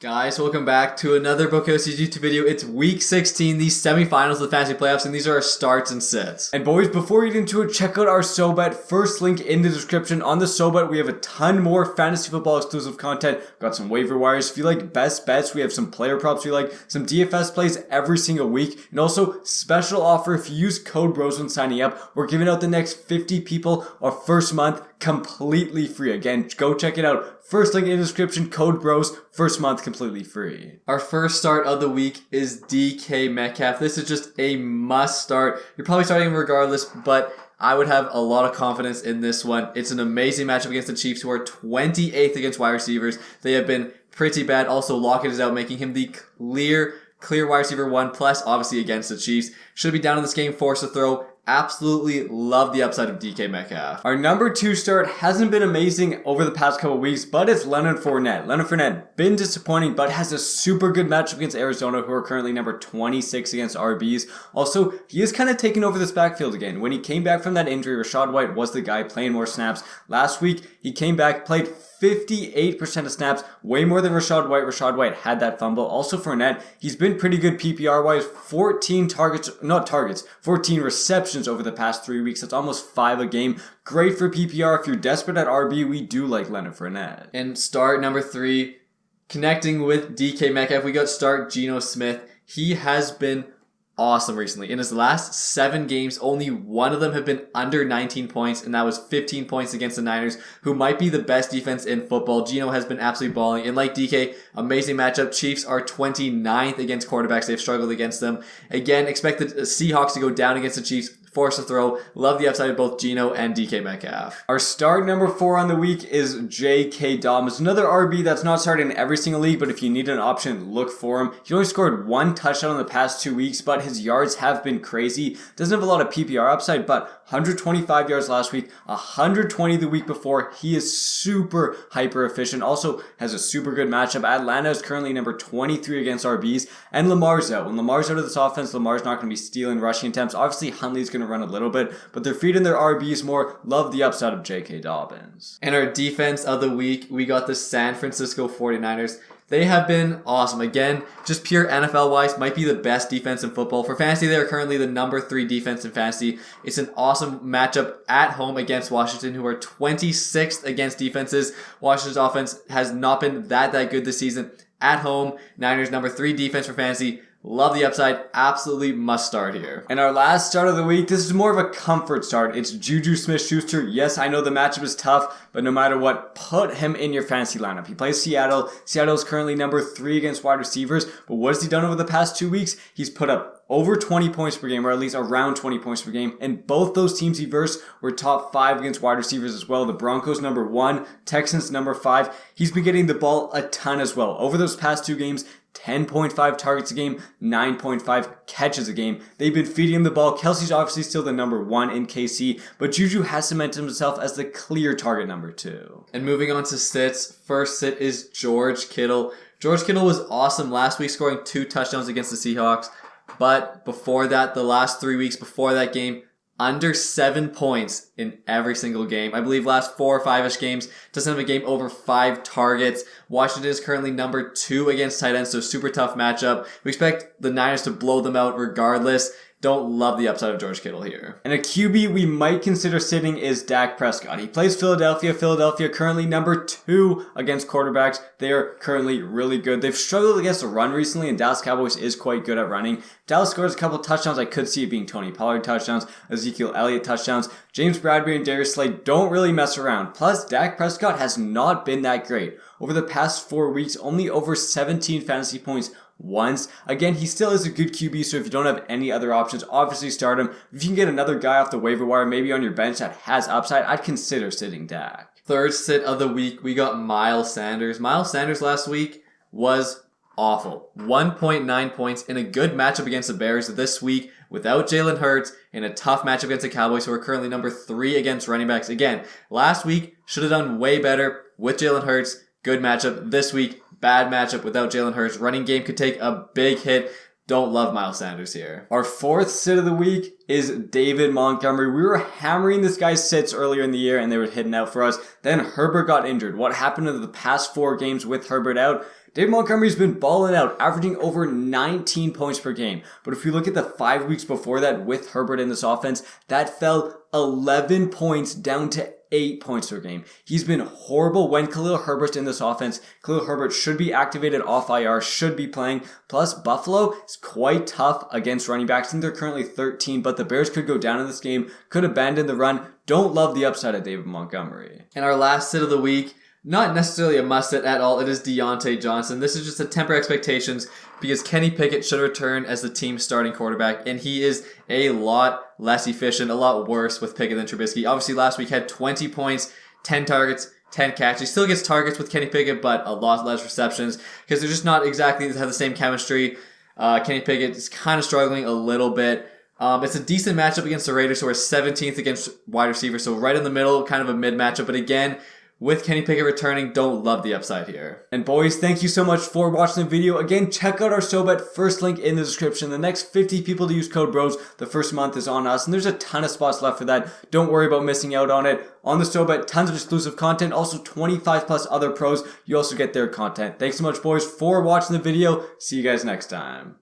Guys, welcome back to another Bokosis YouTube video. It's week 16, the semifinals of the fantasy playoffs, and these are our starts and sits. And boys, before we get into it, check out our SOBET. First link in the description. On the SOBET, we have a ton more fantasy football exclusive content. Got some waiver wires. If you like best bets, we have some player props we like, some DFS plays every single week, and also special offer if you use code BROS when signing up. We're giving out the next 50 people our first month completely free. Again, go check it out. First link in the description, code BROS, first month completely free. Our first start of the week is DK Metcalf. This is just a must start. You're probably starting him regardless, but I would have a lot of confidence in this one. It's an amazing matchup against the Chiefs, who are 28th against wide receivers. They have been pretty bad. Also, Lockett is out, making him the clear wide receiver 1, plus obviously against the Chiefs. Should be down in this game, forced to throw. Absolutely love the upside of DK Metcalf. Our number 2 start hasn't been amazing over the past couple weeks, but it's Leonard Fournette. Leonard Fournette, been disappointing, but has a super good matchup against Arizona, who are currently number 26 against RBs. Also, he is kind of taking over this backfield again. When he came back from that injury, Rachaad White was the guy playing more snaps. Last week, he came back, played 58% of snaps, way more than Rachaad White. Rachaad White had that fumble. Also Fournette, he's been pretty good PPR-wise. 14 receptions over the past 3 weeks. That's almost 5 a game. Great for PPR. If you're desperate at RB, we do like Leonard Fournette. And start number 3, connecting with DK Metcalf, we got start Geno Smith. He has been awesome recently. In his last 7 games, only one of them have been under 19 points, and that was 15 points against the Niners, who might be the best defense in football. Geno has been absolutely balling, and like DK, amazing matchup. Chiefs are 29th against quarterbacks. They've struggled against them. Again, expect the Seahawks to go down against the Chiefs. Force to throw. Love the upside of both Geno and DK Metcalf. Our start number 4 on the week is J.K. Dobbins. Another RB that's not started in every single league, but if you need an option, look for him. He only scored 1 touchdown in the past 2 weeks, but his yards have been crazy. Doesn't have a lot of PPR upside, but 125 yards last week, 120 the week before. He is super hyper efficient. Also has a super good matchup. Atlanta is currently number 23 against RBs, and Lamar's out. When Lamar's out of this offense, Lamar's not going to be stealing rushing attempts. Obviously, Huntley's going to run a little bit, but they're feeding their RBs more. Love the upside of J.K. Dobbins. And our defense of the week, we got the San Francisco 49ers. They have been awesome. Again, just pure NFL-wise, might be the best defense in football. For fantasy, they are currently the number 3 defense in fantasy. It's an awesome matchup at home against Washington, who are 26th against defenses. Washington's offense has not been that good this season. At home, Niners number 3 defense for fantasy. Love the upside. Absolutely must start here. And our last start of the week, this is more of a comfort start. It's Juju Smith-Schuster. Yes, I know the matchup is tough, but no matter what, put him in your fantasy lineup. He plays Seattle. Seattle is currently number 3 against wide receivers, but what has he done over the past 2 weeks? He's put up over 20 points per game, or at least around 20 points per game. And both those teams he versed were top 5 against wide receivers as well. The Broncos number 1, Texans number 5. He's been getting the ball a ton as well. Over those past 2 games, 10.5 targets a game, 9.5 catches a game. They've been feeding him the ball. Kelsey's obviously still the number 1 in KC, but Juju has cemented himself as the clear target number 2. And moving on to sits, first sit is George Kittle. George Kittle was awesome last week, scoring 2 touchdowns against the Seahawks, but before that, the last 3 weeks before that game, under 7 points in every single game. I believe last 4 or 5-ish games. Doesn't have a game over 5 targets. Washington is currently number 2 against tight ends, so super tough matchup. We expect the Niners to blow them out regardless. Don't love the upside of George Kittle here. And a QB we might consider sitting is Dak Prescott. He plays Philadelphia. Philadelphia currently number 2 against quarterbacks. They are currently really good. They've struggled against the run recently, and Dallas Cowboys is quite good at running. If Dallas scores a couple touchdowns, I could see it being Tony Pollard touchdowns, Ezekiel Elliott touchdowns. James Bradbury and Darius Slay don't really mess around. Plus, Dak Prescott has not been that great. Over the past 4 weeks, only over 17 fantasy points once. Again, he still is a good QB, so if you don't have any other options, obviously start him. If you can get another guy off the waiver wire, maybe on your bench that has upside, I'd consider sitting Dak. Third sit of the week, we got Miles Sanders. Miles Sanders last week was awful. 1.9 points in a good matchup against the Bears this week without Jalen Hurts in a tough matchup against the Cowboys, who are currently number 3 against running backs. Again, last week should have done way better with Jalen Hurts. Good matchup. This week, bad matchup without Jalen Hurts. Running game could take a big hit. Don't love Miles Sanders here. Our fourth sit of the week is David Montgomery. We were hammering this guy's sits earlier in the year and they were hitting out for us. Then Herbert got injured. What happened in the past 4 games with Herbert out? David Montgomery's been balling out, averaging over 19 points per game. But if you look at the 5 weeks before that with Herbert in this offense, that fell 11 points down to 8 points per game. He's been horrible when Khalil Herbert's in this offense. Khalil Herbert should be activated off IR, should be playing. Plus, Buffalo is quite tough against running backs. I think they're currently 13, but the Bears could go down in this game, could abandon the run. Don't love the upside of David Montgomery. And our last sit of the week, not necessarily a must-sit at all. It is Deontay Johnson. This is just to temper expectations because Kenny Pickett should return as the team's starting quarterback, and he is a lot less efficient, a lot worse with Pickett than Trubisky. Obviously, last week had 20 points, 10 targets, 10 catches. He still gets targets with Kenny Pickett, but a lot less receptions because they're just not exactly have the same chemistry. Kenny Pickett is kind of struggling a little bit. It's a decent matchup against the Raiders, who are 17th against wide receivers, so right in the middle, kind of a mid matchup. But again, with Kenny Pickett returning, don't love the upside here. And boys, thank you so much for watching the video. Again, check out our SOBET, first link in the description. The next 50 people to use code BROS, the first month is on us, and there's a ton of spots left for that. Don't worry about missing out on it. On the SOBET, tons of exclusive content, also 25 plus other pros. You also get their content. Thanks so much, boys, for watching the video. See you guys next time.